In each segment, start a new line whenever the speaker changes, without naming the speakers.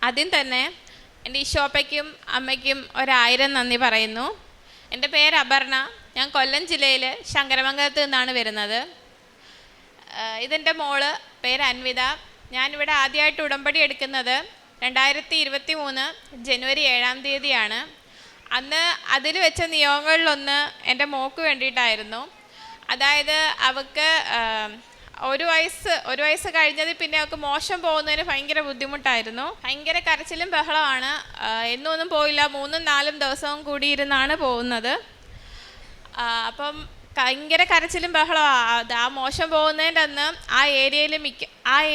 ആദ്യം തന്നെ എൻ്റെ ഈശോപ്പയ്ക്കും അമ്മയ്ക്കും 1000 നന്ദി പറയുന്നു. എൻ്റെ പേര് അപർണ. ഞാൻ കൊല്ലം ജില്ലയിൽ ശങ്കരമംഗലത്ത് നിന്നാണ് വരുന്നത്. ഇതെൻ്റെ മോള്, പേര് അൻവിത. ഞാനിവിടെ ആദ്യമായിട്ട് ഉടമ്പടി എടുക്കുന്നത് 2023 ജനുവരി 7-ാം തീയതിയാണ്. അന്ന് അതിൽ വെച്ച നിയോഗങ്ങളിലൊന്ന് എൻ്റെ മോൾക്ക് വേണ്ടിയിട്ടായിരുന്നു. അതായത് അവൾക്ക് ഒരു വയസ്സ് കഴിഞ്ഞത് പിന്നെ അവൾക്ക് മോശം പോകുന്നതിന് ഭയങ്കര ബുദ്ധിമുട്ടായിരുന്നു. ഭയങ്കര കരച്ചിലും ബഹളമാണ്. എന്നൊന്നും പോയില്ല, 3-4 ദിവസവും കൂടിയിരുന്നാണ് പോകുന്നത്. അപ്പം ഭയങ്കര കരച്ചിലും ബഹളമാണ്. ആ മോശം പോകുന്നതിൻ്റെ അന്ന് ആ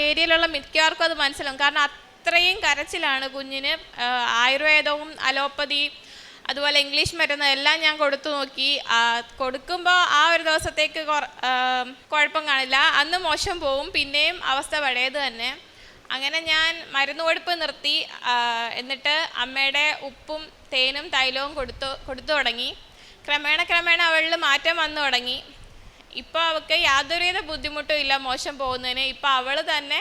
ഏരിയയിലുള്ള മിക്കവാർക്കും അത് മനസ്സിലാവും. കാരണം അത്രയും കരച്ചിലാണ് കുഞ്ഞിന്. ആയുർവേദവും അലോപ്പതി അതുപോലെ ഇംഗ്ലീഷ് മരുന്ന് എല്ലാം ഞാൻ കൊടുത്തു നോക്കി. കൊടുക്കുമ്പോൾ ആ ഒരു ദിവസത്തേക്ക് കുഴപ്പം കാണില്ല, അന്ന് മോശം പോവും, പിന്നെയും അവസ്ഥ പഴയത് തന്നെ. അങ്ങനെ ഞാൻ മരുന്ന് കൊടുപ്പ് നിർത്തി. എന്നിട്ട് അമ്മയുടെ ഉപ്പും തേനും തൈലവും കൊടുത്തു തുടങ്ങി. ക്രമേണ അവളിൽ മാറ്റം വന്നു തുടങ്ങി. ഇപ്പോൾ അവൾക്ക് യാതൊരുവിധ ബുദ്ധിമുട്ടും ഇല്ല മോശം പോകുന്നതിന്. ഇപ്പോൾ അവൾ തന്നെ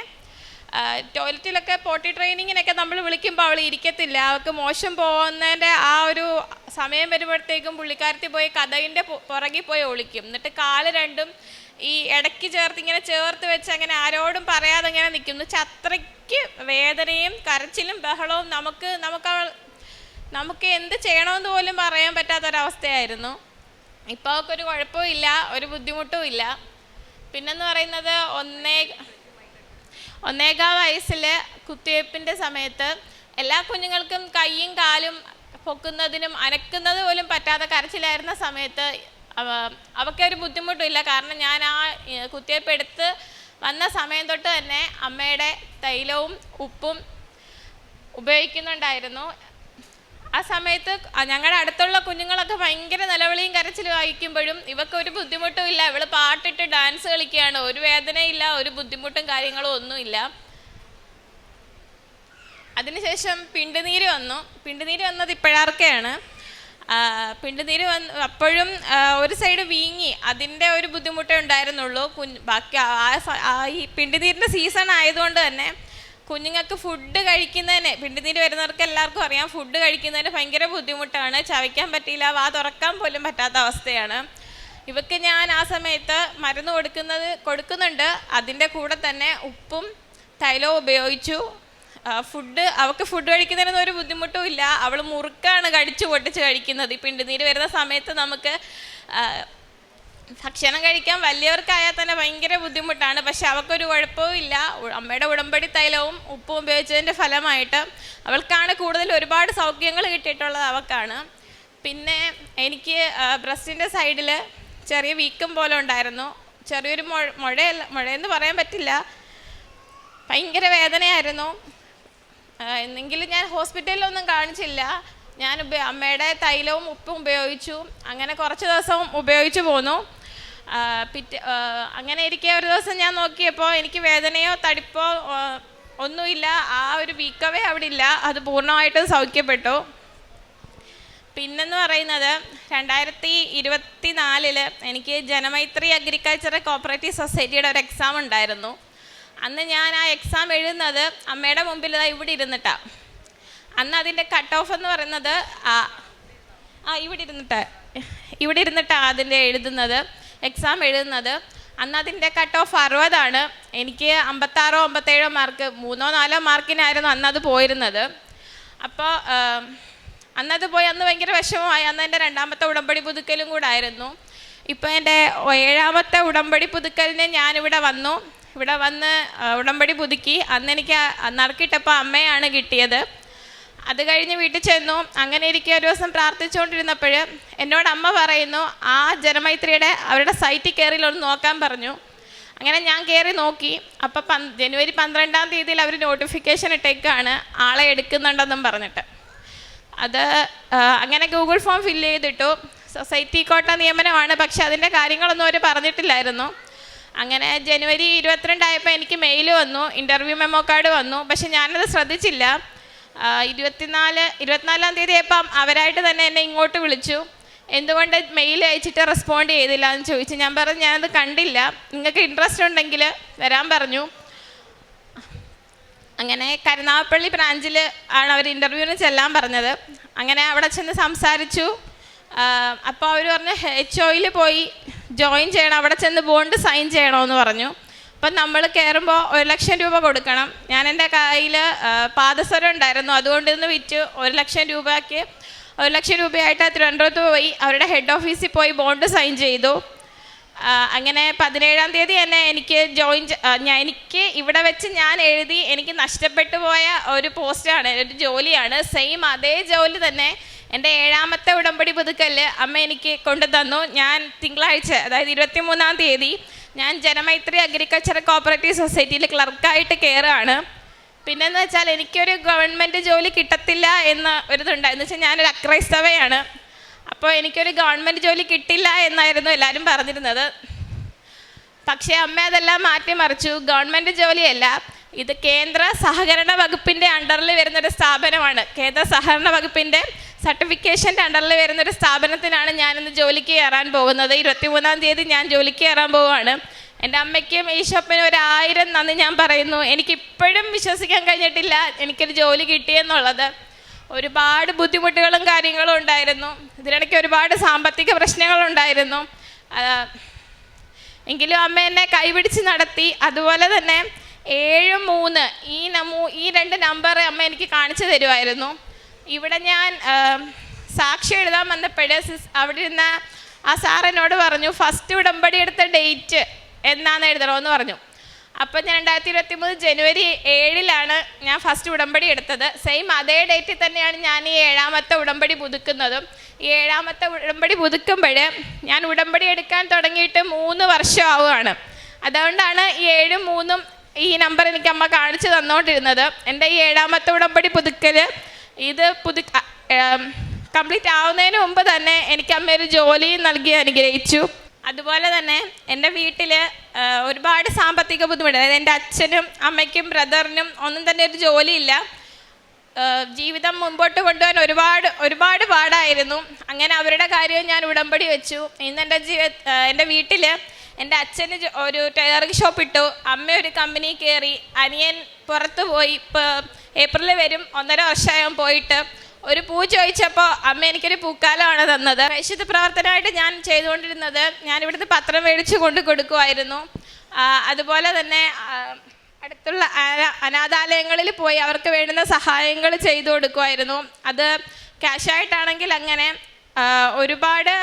ടോയ്ലറ്റിലൊക്കെ പോട്ടി ട്രെയിനിങ്ങിനൊക്കെ നമ്മൾ വിളിക്കുമ്പോൾ അവൾ ഇരിക്കത്തില്ല. അവൾക്ക് മോശം പോകുന്നതിൻ്റെ ആ ഒരു സമയം വരുമ്പോഴത്തേക്കും പുള്ളിക്കാരത്തി പോയി കഥകിൻ്റെ പുറകിൽ പോയി ഒളിക്കും. എന്നിട്ട് കാല് രണ്ടും ഈ ഇടയ്ക്ക് ചേർത്ത് വെച്ച് അങ്ങനെ ആരോടും പറയാതെ ഇങ്ങനെ നിൽക്കും. എന്ന് വെച്ചാൽ അത്രയ്ക്ക് വേദനയും കരച്ചിലും ബഹളവും നമുക്ക് എന്ത് ചെയ്യണമെന്ന് പോലും പറയാൻ പറ്റാത്തൊരവസ്ഥയായിരുന്നു. ഇപ്പോൾ അവൾക്കൊരു കുഴപ്പവും ഇല്ല, ഒരു ബുദ്ധിമുട്ടും ഇല്ല. പിന്നെന്ന് പറയുന്നത് 1.25 വയസ്സിൽ കുത്തിവയ്പ്പിൻ്റെ സമയത്ത് എല്ലാ കുഞ്ഞുങ്ങൾക്കും കൈയും കാലും പൊക്കുന്നതിനും അനക്കുന്നത് പോലും പറ്റാത്ത കരച്ചിലായിരുന്ന സമയത്ത് അവൾക്കൊരു ബുദ്ധിമുട്ടും ഇല്ല. കാരണം ഞാൻ ആ കുത്തിവയ്പ്പ് എടുത്ത് വന്ന സമയം തൊട്ട് തന്നെ അമ്മയുടെ തൈലവും ഉപ്പും ഉപയോഗിക്കുന്നുണ്ടായിരുന്നു. ആ സമയത്ത് ഞങ്ങളുടെ അടുത്തുള്ള കുഞ്ഞുങ്ങളൊക്കെ ഭയങ്കര നിലവിളിയും കരച്ചിലും വായിക്കുമ്പോഴും ഇവക്കൊരു ബുദ്ധിമുട്ടും ഇല്ല. ഇവൾ പാട്ടിട്ട് ഡാൻസ് കളിക്കുകയാണ്. ഒരു വേദനയില്ല, ഒരു ബുദ്ധിമുട്ടും കാര്യങ്ങളും ഒന്നുമില്ല. അതിനുശേഷം പിണ്ടുനീര് വന്നത് ഇപ്പോഴാർക്കെയാണ്. പിണ്ടുനീര് അപ്പോഴും ഒരു സൈഡ് വീങ്ങി, അതിൻ്റെ ഒരു ബുദ്ധിമുട്ടേ ഉണ്ടായിരുന്നുള്ളൂ. ബാക്കി ഈ പിണ്ടുനീരിൻ്റെ സീസൺ ആയതുകൊണ്ട് തന്നെ കുഞ്ഞുങ്ങൾക്ക് ഫുഡ് കഴിക്കുന്നതിന്, പിണ്ടുനീര് വരുന്നവർക്ക് എല്ലാവർക്കും അറിയാം, ഫുഡ് കഴിക്കുന്നതിന് ഭയങ്കര ബുദ്ധിമുട്ടാണ്. ചവയ്ക്കാൻ പറ്റിയില്ല, വാ തുറക്കാൻ പോലും പറ്റാത്ത അവസ്ഥയാണ്. ഇവക്ക് ഞാൻ ആ സമയത്ത് മരുന്ന് കൊടുക്കുന്നുണ്ട്. അതിൻ്റെ കൂടെ തന്നെ ഉപ്പും തൈലവും ഉപയോഗിച്ചു. അവൾക്ക് ഫുഡ് കഴിക്കുന്നതിനൊന്നും ഒരു ബുദ്ധിമുട്ടും ഇല്ല. അവൾ മുറുക്കാണ് കടിച്ചു പൊട്ടിച്ച് കഴിക്കുന്നത്. ഈ പിണ്ടുനീര് വരുന്ന സമയത്ത് നമുക്ക് ഭക്ഷണം കഴിക്കാൻ വലിയവർക്കായാൽ തന്നെ ഭയങ്കര ബുദ്ധിമുട്ടാണ്. പക്ഷെ അവൾക്കൊരു കുഴപ്പവും ഇല്ല. അമ്മയുടെ ഉടമ്പടി തൈലവും ഉപ്പും ഉപയോഗിച്ചതിൻ്റെ ഫലമായിട്ട് അവൾക്കാണ് ഒരുപാട് സൗഖ്യങ്ങൾ കിട്ടിയിട്ടുള്ളത് അവൾക്കാണ്. പിന്നെ എനിക്ക് ബ്രസ്റ്റിൻ്റെ സൈഡിൽ ചെറിയ വീക്കം പോലെ ഉണ്ടായിരുന്നു. ചെറിയൊരു മുഴയെന്ന് പറയാൻ പറ്റില്ല, ഭയങ്കര വേദനയായിരുന്നു. എന്നെങ്കിലും ഞാൻ ഹോസ്പിറ്റലിലൊന്നും കാണിച്ചില്ല. ഞാൻ അമ്മയുടെ തൈലവും ഉപ്പും ഉപയോഗിച്ചു. അങ്ങനെ കുറച്ച് ദിവസം ഉപയോഗിച്ചു പോന്നു. അങ്ങനെ ഇരിക്കെ ഒരു ദിവസം ഞാൻ നോക്കിയപ്പോൾ എനിക്ക് വേദനയോ തടിപ്പോ ഒന്നുമില്ല. ആ ഒരു വീക്കവേ അവിടെ ഇല്ല. അത് പൂർണ്ണമായിട്ടും സൗഖ്യപ്പെട്ടു. പിന്നെന്ന് പറയുന്നത് 2024 എനിക്ക് ജനമൈത്രി അഗ്രികൾച്ചറൽ കോപ്പറേറ്റീവ് സൊസൈറ്റിയുടെ ഒരു എക്സാം ഉണ്ടായിരുന്നു. അന്ന് ഞാൻ ആ എക്സാം എഴുതുന്നത് അമ്മയുടെ മുമ്പിൽ ഇവിടെ ഇരുന്നിട്ടാണ്. അന്ന് അതിൻ്റെ കട്ട് ഓഫ് എന്ന് പറയുന്നത് ഇവിടെ ഇരുന്നിട്ടാണ് അതിൻ്റെ എക്സാം എഴുതുന്നത്. അന്ന് അതിൻ്റെ കട്ട് ഓഫ് 60 എനിക്ക് 56-57 മാർക്ക്, 3-4 മാർക്കിനായിരുന്നു അന്നത് പോയിരുന്നത്. അപ്പോൾ അന്നത് പോയി അന്ന് ഭയങ്കര വിഷമമായി. അന്ന് എൻ്റെ 2ാമത്തെ ഉടമ്പടി പുതുക്കലും കൂടെ ആയിരുന്നു. ഇപ്പോൾ എൻ്റെ 7ാമത്തെ ഉടമ്പടി പുതുക്കലിന് ഞാനിവിടെ വന്നു. ഇവിടെ വന്ന് ഉടമ്പടി പുതുക്കി. അന്ന് എനിക്ക് നറുക്കിട്ടപ്പോൾ അമ്മയാണ് കിട്ടിയത്. അത് കഴിഞ്ഞ് വീട്ടിൽ ചെന്നു. അങ്ങനെ ഇരിക്കുക ഒരു ദിവസം പ്രാർത്ഥിച്ചുകൊണ്ടിരുന്നപ്പോൾ എന്നോട് അമ്മ പറയുന്നു, ആ ജനമൈത്രിയുടെ അവരുടെ സൈറ്റിൽ കയറി ഒന്ന് നോക്കാൻ പറഞ്ഞു. അങ്ങനെ ഞാൻ കയറി നോക്കി. അപ്പം ജനുവരി 12-ാം തീയതിയിൽ അവർ നോട്ടിഫിക്കേഷൻ ഇട്ടേക്കാണ് ആളെ എടുക്കുന്നുണ്ടെന്നും പറഞ്ഞിട്ട്. അത് അങ്ങനെ ഗൂഗിൾ ഫോം ഫില്ല് ചെയ്തിട്ടു. സൊസൈറ്റി കോട്ട നിയമനമാണ്, പക്ഷെ അതിൻ്റെ കാര്യങ്ങളൊന്നും അവർ പറഞ്ഞിട്ടില്ലായിരുന്നു. അങ്ങനെ ജനുവരി 22 ആയപ്പോൾ എനിക്ക് മെയിൽ വന്നു, ഇൻ്റർവ്യൂ മെമ്മോ കാർഡ് വന്നു. പക്ഷെ ഞാനത് ശ്രദ്ധിച്ചില്ല. 24-ാം തീയതി ആയപ്പം അവരായിട്ട് തന്നെ എന്നെ ഇങ്ങോട്ട് വിളിച്ചു. എന്തുകൊണ്ട് മെയിൽ അയച്ചിട്ട് റെസ്പോണ്ട് ചെയ്തില്ല എന്ന് ചോദിച്ചു. ഞാൻ പറഞ്ഞു ഞാനത് കണ്ടില്ല, നിങ്ങൾക്ക് ഇൻട്രസ്റ്റ് ഉണ്ടെങ്കിൽ വരാൻ പറഞ്ഞു. അങ്ങനെ കരുനാഗപ്പള്ളി ബ്രാഞ്ചിൽ ആണ് അവർ ഇൻ്റർവ്യൂവിന് ചെല്ലാൻ പറഞ്ഞത്. അങ്ങനെ അവിടെ ചെന്ന് സംസാരിച്ചു. അപ്പോൾ അവർ പറഞ്ഞു HOയിൽ പോയി ജോയിൻ ചെയ്യണം, അവിടെ ചെന്ന് ബോണ്ട് സൈൻ ചെയ്യണമെന്ന് പറഞ്ഞു. അപ്പം നമ്മൾ കയറുമ്പോൾ 1,00,000 രൂപ കൊടുക്കണം. ഞാൻ എൻ്റെ കയ്യിൽ പാദസരം ഉണ്ടായിരുന്നു, അതുകൊണ്ട് ഇന്ന് വിറ്റ് 1,00,000 രൂപയ്ക്ക് 1,00,000 രൂപയായിട്ട് തിരുവനന്തപുരത്ത് പോയി അവരുടെ ഹെഡ് ഓഫീസിൽ പോയി ബോണ്ട് സൈൻ ചെയ്തു. അങ്ങനെ 17-ാം തീയതി തന്നെ എനിക്ക് എനിക്ക് ഇവിടെ വെച്ച് ഞാൻ എഴുതി എനിക്ക് നഷ്ടപ്പെട്ടു പോയ ഒരു പോസ്റ്റാണ്, ഒരു ജോലിയാണ്. സെയിം അതേ ജോലി തന്നെ എൻ്റെ 7ാമത്തെ ഉടമ്പടി പുതുക്കൽ അമ്മ എനിക്ക് കൊണ്ടു തന്നു. ഞാൻ തിങ്കളാഴ്ച, അതായത് 23-ാം തീയതി ഞാൻ ജനമൈത്രി അഗ്രികൾച്ചർ കോപ്പറേറ്റീവ് സൊസൈറ്റിയിൽ ക്ലർക്കായിട്ട് കയറുകയാണ്. പിന്നെന്ന് വെച്ചാൽ എനിക്കൊരു ഗവൺമെൻറ് ജോലി കിട്ടത്തില്ല എന്ന് ഒരിതുണ്ടായിരുന്നു. വെച്ചാൽ ഞാനൊരു അക്രൈസ്തവയാണ്. അപ്പോൾ എനിക്കൊരു ഗവൺമെൻറ് ജോലി കിട്ടില്ല എന്നായിരുന്നു എല്ലാവരും പറഞ്ഞിരുന്നത്. പക്ഷേ അമ്മ അതെല്ലാം മാറ്റിമറിച്ചു. ഗവൺമെൻറ് ജോലിയല്ല, ഇത് കേന്ദ്ര സഹകരണ വകുപ്പിൻ്റെ അണ്ടറിൽ വരുന്നൊരു സ്ഥാപനമാണ്. കേന്ദ്ര സഹകരണ വകുപ്പിൻ്റെ സർട്ടിഫിക്കേഷൻ്റെ അണ്ടറിൽ വരുന്നൊരു സ്ഥാപനത്തിനാണ് ഞാനിന്ന് ജോലിക്ക് കയറാൻ പോകുന്നത്. 23-ാം തീയതി ഞാൻ ജോലിക്ക് കയറാൻ പോവുകയാണ്. എൻ്റെ അമ്മയ്ക്കും ഈശോപ്പനും 1000 നന്ദി ഞാൻ പറയുന്നു. എനിക്കിപ്പോഴും വിശ്വസിക്കാൻ കഴിഞ്ഞിട്ടില്ല എനിക്കൊരു ജോലി കിട്ടിയെന്നുള്ളത്. ഒരുപാട് ബുദ്ധിമുട്ടുകളും കാര്യങ്ങളും ഉണ്ടായിരുന്നു. ഇതിനിടയ്ക്ക് ഒരുപാട് സാമ്പത്തിക പ്രശ്നങ്ങളുണ്ടായിരുന്നു. എങ്കിലും അമ്മ എന്നെ കൈപിടിച്ച് നടത്തി. അതുപോലെ തന്നെ 7-3 ഈ 2 നമ്പർ അമ്മ എനിക്ക് കാണിച്ചു തരുമായിരുന്നു. ഇവിടെ ഞാൻ സാക്ഷി എഴുതാൻ വന്നപ്പോഴേ അവിടെ ഇരുന്ന ആ സാർ എന്നോട് പറഞ്ഞു ഫസ്റ്റ് ഉടമ്പടി എടുത്ത ഡേറ്റ് എന്നാന്ന് എഴുതണമെന്ന് പറഞ്ഞു. അപ്പം ഞാൻ 2023 ജനുവരി 7-ലാണ് ഞാൻ ഫസ്റ്റ് ഉടമ്പടി എടുത്തത്. സെയിം അതേ ഡേറ്റിൽ തന്നെയാണ് ഞാൻ ഈ 7ാമത്തെ ഉടമ്പടി പുതുക്കുന്നതും. ഈ 7ാമത്തെ ഉടമ്പടി പുതുക്കുമ്പോൾ ഞാൻ ഉടമ്പടി എടുക്കാൻ തുടങ്ങിയിട്ട് 3 വർഷം ആവുകയാണ്. അതുകൊണ്ടാണ് ഈ 7-3 ഈ നമ്പർ എനിക്ക് അമ്മ കാണിച്ചു തന്നുകൊണ്ടിരുന്നത്. എൻ്റെ ഈ 7ാമത്തെ ഉടമ്പടി പുതുക്കൽ ഇത് കംപ്ലീറ്റ് ആവുന്നതിന് മുമ്പ് തന്നെ എനിക്ക് അമ്മ ഒരു ജോലി നൽകി അനുഗ്രഹിച്ചു. അതുപോലെ തന്നെ എൻ്റെ വീട്ടിൽ ഒരുപാട് സാമ്പത്തിക ബുദ്ധിമുട്ട്, അതായത് എൻ്റെ അച്ഛനും അമ്മയ്ക്കും ബ്രദറിനും ഒന്നും തന്നെ ഒരു ജോലിയില്ല. ജീവിതം മുമ്പോട്ട് കൊണ്ടുപോകാൻ ഒരുപാട് പാടായിരുന്നു. അങ്ങനെ അവരുടെ കാര്യവും ഞാൻ ഉടമ്പടി വെച്ചു. ഇന്ന് എൻ്റെ വീട്ടിൽ എൻ്റെ അച്ഛന് ഒരു ടൈലറിംഗ് ഷോപ്പ് ഇട്ടു, അമ്മ ഒരു കമ്പനി കയറി, അനിയൻ പുറത്ത് പോയി. ഇപ്പോൾ ഏപ്രിലിൽ വരും, 1.5 വർഷമായും പോയിട്ട്. ഒരു പൂ ചോദിച്ചപ്പോൾ അമ്മ എനിക്കൊരു പൂക്കാലമാണ് തന്നത്. പരിശുദ്ധ പ്രവർത്തനമായിട്ട് ഞാൻ ചെയ്തുകൊണ്ടിരുന്നത് ഞാനിവിടുന്ന് പത്രം മേടിച്ച് കൊണ്ട് കൊടുക്കുമായിരുന്നു. അതുപോലെ തന്നെ അടുത്തുള്ള അനാഥാലയങ്ങളിൽ പോയി അവർക്ക് വേണ്ടുന്ന സഹായങ്ങൾ ചെയ്തു കൊടുക്കുമായിരുന്നു. അത് ക്യാഷായിട്ടാണെങ്കിൽ അങ്ങനെ ഒരുപാട്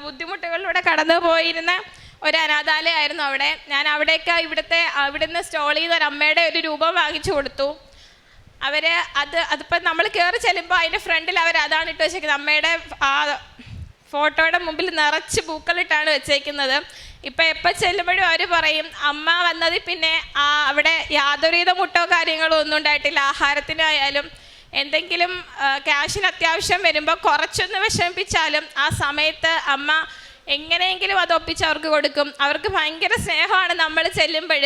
ബുദ്ധിമുട്ടുകളിലൂടെ കടന്നു പോയിരുന്ന ഒരു അനാഥാലയമായിരുന്നു അവിടെ. ഞാൻ അവിടേക്ക് ഇവിടുന്ന് സ്റ്റോളിൽ നിന്ന് ഒരു അമ്മയുടെ ഒരു രൂപം വാങ്ങിച്ചു കൊടുത്തു. അതിപ്പോൾ നമ്മൾ കയറി ചെല്ലുമ്പോൾ അതിൻ്റെ ഫ്രണ്ടിൽ അതാണ് ഇട്ട് വെച്ചേക്കുന്നത്. അമ്മയുടെ ആ ഫോട്ടോയുടെ മുമ്പിൽ നിറച്ച് പൂക്കളിട്ടാണ് വെച്ചേക്കുന്നത്. ഇപ്പം എപ്പോൾ ചെല്ലുമ്പോഴും അവർ പറയും അമ്മ വന്നതിൽ പിന്നെ അവിടെ യാതൊരുവിധ മുട്ടോ കാര്യങ്ങളോ ഒന്നും ഉണ്ടായിട്ടില്ല. ആഹാരത്തിനായാലും എന്തെങ്കിലും ക്യാഷിന് അത്യാവശ്യം വരുമ്പോൾ കുറച്ചൊന്ന് വിഷമിപ്പിച്ചാലും ആ സമയത്ത് അമ്മ എങ്ങനെയെങ്കിലും അത് ഒപ്പിച്ച് അവർക്ക് കൊടുക്കും. അവർക്ക് ഭയങ്കര സ്നേഹമാണ് നമ്മൾ ചെല്ലുമ്പോൾ.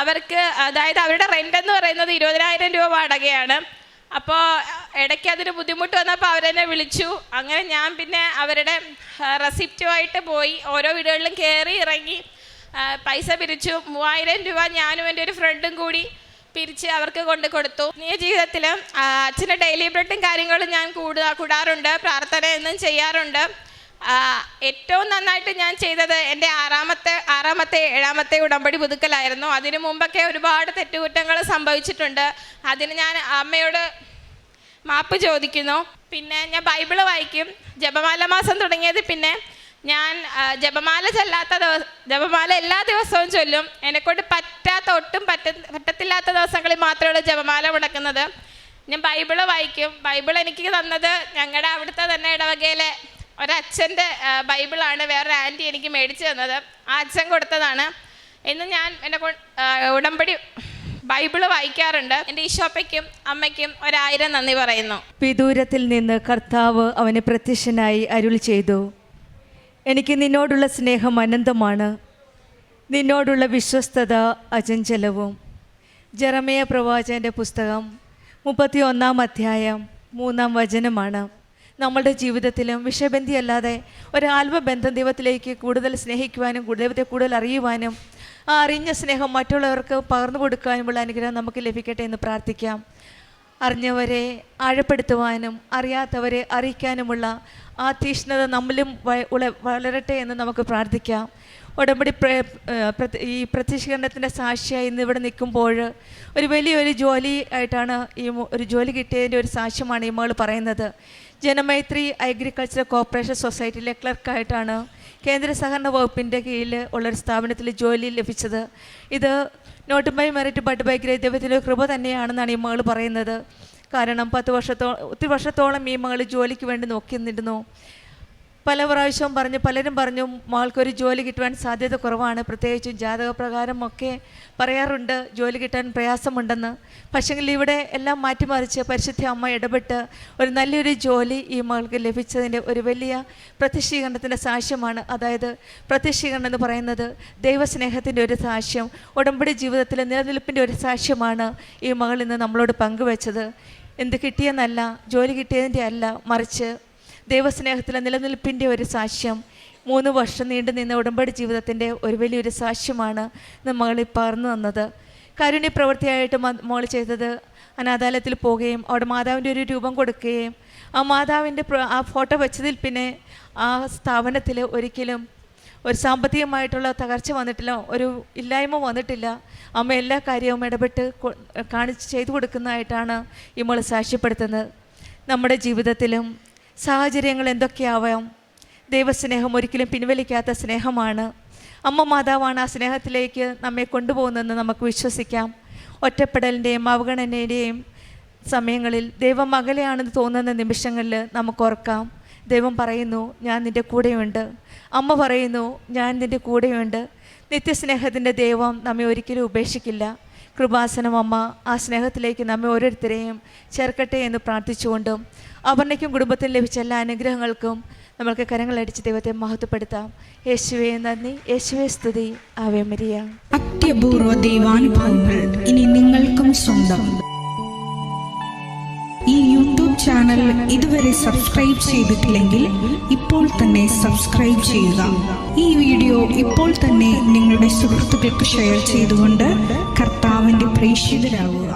അവർക്ക് അതായത് അവരുടെ റെൻ്റ് എന്ന് പറയുന്നത് 20,000 രൂപ വാടകയാണ്. അപ്പോൾ ഇടയ്ക്ക് അതിന് ബുദ്ധിമുട്ട് വന്നപ്പോൾ അവരെന്നെ വിളിച്ചു. അങ്ങനെ ഞാൻ പിന്നെ അവരുടെ റെസിപ്റ്റുമായിട്ട് പോയി ഓരോ വീടുകളിലും കയറി ഇറങ്ങി പൈസ പിരിച്ചു. 3,000 രൂപ ഞാനും എൻ്റെ ഒരു ഫ്രണ്ടും കൂടി പിരിച്ച് അവർക്ക് കൊണ്ട് കൊടുത്തു. ഈ ജീവിതത്തിൽ അച്ഛൻ്റെ ഡെയിലി ബ്രെഡും കാര്യങ്ങളും ഞാൻ കൂടാറുണ്ട്, പ്രാർത്ഥന എന്നും ചെയ്യാറുണ്ട്. ഏറ്റവും നന്നായിട്ട് ഞാൻ ചെയ്തത് എൻ്റെ ആറാമത്തെ 7ാമത്തെ ഉടമ്പടി പുതുക്കലായിരുന്നു. അതിനു മുമ്പൊക്കെ ഒരുപാട് തെറ്റുകുറ്റങ്ങൾ സംഭവിച്ചിട്ടുണ്ട്. അതിന് ഞാൻ അമ്മയോട് മാപ്പ് ചോദിക്കുന്നു. പിന്നെ ഞാൻ ബൈബിള് വായിക്കും. ജപമാല മാസം തുടങ്ങിയത് പിന്നെ ഞാൻ ജപമാല എല്ലാ ദിവസവും ചൊല്ലും. എന്നെക്കൊണ്ട് ഒട്ടും പറ്റത്തില്ലാത്ത ദിവസങ്ങളിൽ മാത്രമേ ജപമാല മുടക്കുന്നത്. ഞാൻ ബൈബിള് വായിക്കും. ബൈബിൾ എനിക്ക് തന്നത് ഞങ്ങളുടെ അവിടുത്തെ തന്നെ ഇടവകയിലെ ഒരച്ഛൻ്റെ ബൈബിളാണ്. വേറൊരു ആൻറ്റി എനിക്ക് മേടിച്ചു തന്നത്. ആ അച്ഛൻ കൊടുത്തതാണ്. ഇന്ന് ഞാൻ എൻ്റെ ഉടമ്പടി ബൈബിള് വായിക്കാറുണ്ട്. എൻ്റെ ഈശോപ്പയ്ക്കും അമ്മയ്ക്കും 1000 നന്ദി പറയുന്നു.
വിദൂരത്തിൽ നിന്ന് കർത്താവ് അവന് പ്രത്യക്ഷനായി അരുളി ചെയ്തു, എനിക്ക് നിന്നോടുള്ള സ്നേഹം അനന്തമാണ്, നിന്നോടുള്ള വിശ്വസ്തത അചഞ്ചലവും. ജെറമ്യാ പ്രവാചകൻ്റെ പുസ്തകം 31-ാം അധ്യായം 3-ാം വചനമാണ്. നമ്മളുടെ ജീവിതത്തിലും വിഷയബന്ധിയല്ലാതെ ഒരു ആത്മബന്ധം ദൈവത്തിലേക്ക് കൂടുതൽ സ്നേഹിക്കുവാനും ദൈവത്തെ കൂടുതൽ അറിയുവാനും ആ അറിഞ്ഞ സ്നേഹം മറ്റുള്ളവർക്ക് പകർന്നു കൊടുക്കാനുമുള്ള അനുഗ്രഹം നമുക്ക് ലഭിക്കട്ടെ എന്ന് പ്രാർത്ഥിക്കാം. അറിഞ്ഞവരെ ആഴപ്പെടുത്തുവാനും അറിയാത്തവരെ അറിയിക്കാനുമുള്ള ആ തീഷ്ണത നമ്മിലും വളരട്ടെ എന്ന് നമുക്ക് പ്രാർത്ഥിക്കാം. ഉടമ്പടി ഈ പ്രത്യക്ഷീകരണത്തിൻ്റെ സാക്ഷിയായി ഇന്ന് ഇവിടെ നിൽക്കുമ്പോൾ ഒരു വലിയൊരു ജോലി ആയിട്ടാണ് ഒരു ജോലി കിട്ടിയതിൻ്റെ ഒരു സാക്ഷ്യമാണ് ഈ മകൾ പറയുന്നത്. ജനമൈത്രി അഗ്രികൾച്ചർ കോർപ്പറേഷൻ സൊസൈറ്റിയിലെ ക്ലർക്കായിട്ടാണ് കേന്ദ്ര സഹകരണ വകുപ്പിൻ്റെ കീഴിൽ ഉള്ളൊരു സ്ഥാപനത്തിൽ ജോലി ലഭിച്ചത്. ഇത് not by merit but by grace ദൈവത്തിൻ്റെ കൃപ തന്നെയാണെന്നാണ് ഈ മകൾ പറയുന്നത്. കാരണം 10 ഒത്തിരി വർഷത്തോളം ഈ മകൾ ജോലിക്ക് വേണ്ടി നോക്കി നിന്നിരുന്നു. പല പ്രാവശ്യവും പലരും പറഞ്ഞു മകൾക്കൊരു ജോലി കിട്ടുവാൻ സാധ്യത കുറവാണ്, പ്രത്യേകിച്ചും ജാതകപ്രകാരമൊക്കെ പറയാറുണ്ട് ജോലി കിട്ടാൻ പ്രയാസമുണ്ടെന്ന്. പക്ഷേങ്കിൽ ഇവിടെ എല്ലാം മാറ്റിമറിച്ച് പരിശുദ്ധ അമ്മ ഇടപെട്ട് ഒരു നല്ലൊരു ജോലി ഈ മകൾക്ക് ലഭിച്ചതിൻ്റെ ഒരു വലിയ പ്രത്യക്ഷീകരണത്തിൻ്റെ സാക്ഷ്യമാണ്. അതായത് പ്രത്യക്ഷീകരണം എന്ന് പറയുന്നത് ദൈവസ്നേഹത്തിൻ്റെ ഒരു സാക്ഷ്യം, ഉടമ്പടി ജീവിതത്തിലെ നിലനിൽപ്പിൻ്റെ ഒരു സാക്ഷ്യമാണ് ഈ മകൾ ഇന്ന് നമ്മളോട് പങ്കുവെച്ചത്. എന്ത് കിട്ടിയെന്നല്ല, ജോലി കിട്ടിയതിൻ്റെ അല്ല, മറിച്ച് ദൈവസ്നേഹത്തിലെ നിലനിൽപ്പിൻ്റെ ഒരു സാക്ഷ്യം, 3 വർഷം നീണ്ടു നിന്ന ഉടമ്പടി ജീവിതത്തിൻ്റെ ഒരു വലിയൊരു സാക്ഷ്യമാണ് മകൾ പകർന്നു തന്നത്. കാരുണ്യ പ്രവൃത്തിയായിട്ട് മകൾ ചെയ്തത് അനാഥാലയത്തിൽ പോവുകയും അവിടെ മാതാവിൻ്റെ ഒരു രൂപം കൊടുക്കുകയും ആ മാതാവിൻ്റെ ആ ഫോട്ടോ വെച്ചതിൽ പിന്നെ ആ സ്ഥാപനത്തിൽ ഒരിക്കലും ഒരു സാമ്പത്തികമായിട്ടുള്ള തകർച്ച വന്നിട്ടില്ല, ഒരു ഇല്ലായ്മ വന്നിട്ടില്ല. അമ്മ എല്ലാ കാര്യവും ഇടപെട്ട് ചെയ്തു കൊടുക്കുന്നതായിട്ടാണ് ഈ മകൾ സാക്ഷ്യപ്പെടുത്തുന്നത്. നമ്മുടെ ജീവിതത്തിലും സാഹചര്യങ്ങൾ എന്തൊക്കെയാവാം, ദൈവസ്നേഹം ഒരിക്കലും പിൻവലിക്കാത്ത സ്നേഹമാണ്. അമ്മ മാതാവാണ് ആ സ്നേഹത്തിലേക്ക് നമ്മെ കൊണ്ടുപോകുന്നതെന്ന് നമുക്ക് വിശ്വസിക്കാം. ഒറ്റപ്പെടലിൻ്റെയും അവഗണനയുടെയും സമയങ്ങളിൽ ദൈവം അകലെയാണെന്ന് തോന്നുന്ന നിമിഷങ്ങളിൽ നമുക്ക് ഓർക്കാം, ദൈവം പറയുന്നു ഞാൻ നിൻ്റെ കൂടെയുണ്ട്. അമ്മ പറയുന്നു ഞാൻ നിൻ്റെ കൂടെയുണ്ട്. നിത്യസ്നേഹത്തിൻ്റെ ദൈവം നമ്മെ ഒരിക്കലും ഉപേക്ഷിക്കില്ല. കൃപാസനം അമ്മ ആ സ്നേഹത്തിലേക്ക് നമ്മെ ഓരോരുത്തരെയും ചേർക്കട്ടെ എന്ന് പ്രാർത്ഥിച്ചുകൊണ്ടും അപർണയ്ക്കും കുടുംബത്തിന് ലഭിച്ച എല്ലാ അനുഗ്രഹങ്ങൾക്കും നമ്മൾക്ക് കരങ്ങളടിച്ച് ദൈവത്തെ മഹത്വപ്പെടുത്താം. യേശുവേ നന്ദി, യേശുവേ സ്തുതി, ആവേ മരിയ.
അത്യപൂർവ ദൈവാനുഭവങ്ങൾ ഇനി നിങ്ങൾക്കും സ്വന്തം. ഈ യൂട്യൂബ് ചാനൽ ഇതുവരെ സബ്സ്ക്രൈബ് ചെയ്തിട്ടില്ലെങ്കിൽ ഇപ്പോൾ തന്നെ സബ്സ്ക്രൈബ് ചെയ്യുക. ഈ വീഡിയോ ഇപ്പോൾ തന്നെ നിങ്ങളുടെ സുഹൃത്തുക്കൾക്ക് ഷെയർ ചെയ്തുകൊണ്ട് കർത്താവിൻ്റെ പ്രേക്ഷിതരാകുക.